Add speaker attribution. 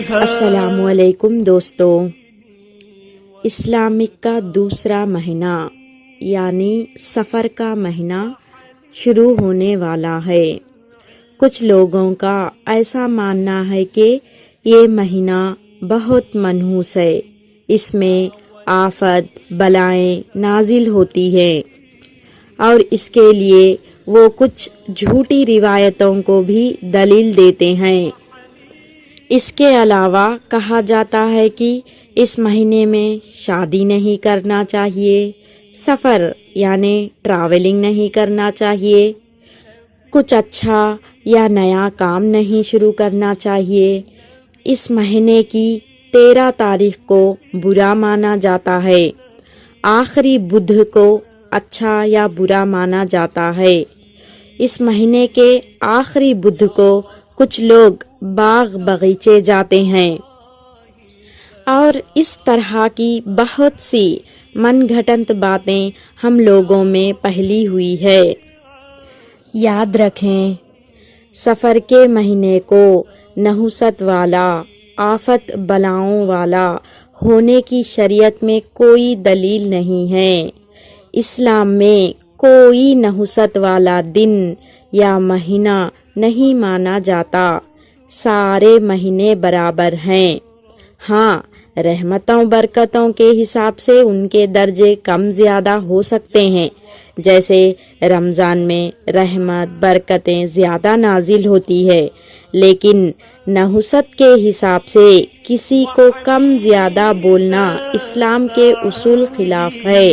Speaker 1: السلام علیکم دوستو، اسلامک کا دوسرا مہینہ یعنی سفر کا مہینہ شروع ہونے والا ہے۔ کچھ لوگوں کا ایسا ماننا ہے کہ یہ مہینہ بہت منحوس ہے، اس میں آفت بلائیں نازل ہوتی ہیں، اور اس کے لیے وہ کچھ جھوٹی روایتوں کو بھی دلیل دیتے ہیں۔ اس کے علاوہ کہا جاتا ہے کہ اس مہینے میں شادی نہیں کرنا چاہیے، سفر یعنی ٹریولنگ نہیں کرنا چاہیے، کچھ اچھا یا نیا کام نہیں شروع کرنا چاہیے۔ اس مہینے کی 13 تاریخ کو برا مانا جاتا ہے، آخری بدھ کو اچھا یا برا مانا جاتا ہے۔ اس مہینے کے آخری بدھ کو کچھ لوگ باغ باغیچے جاتے ہیں، اور اس طرح کی بہت سی من گھڑنت باتیں ہم لوگوں میں پھیلی ہوئی ہے۔ یاد رکھیں، سفر کے مہینے کو نحوست والا، آفت بلاؤں والا ہونے کی شریعت میں کوئی دلیل نہیں ہے۔ اسلام میں کوئی نحوست والا دن یا مہینہ نہیں مانا جاتا، سارے مہینے برابر ہیں۔ ہاں، رحمتوں برکتوں کے حساب سے ان کے درجے کم زیادہ ہو سکتے ہیں، جیسے رمضان میں رحمت برکتیں زیادہ نازل ہوتی ہے، لیکن نحوست کے حساب سے کسی کو کم زیادہ بولنا اسلام کے اصول خلاف ہے۔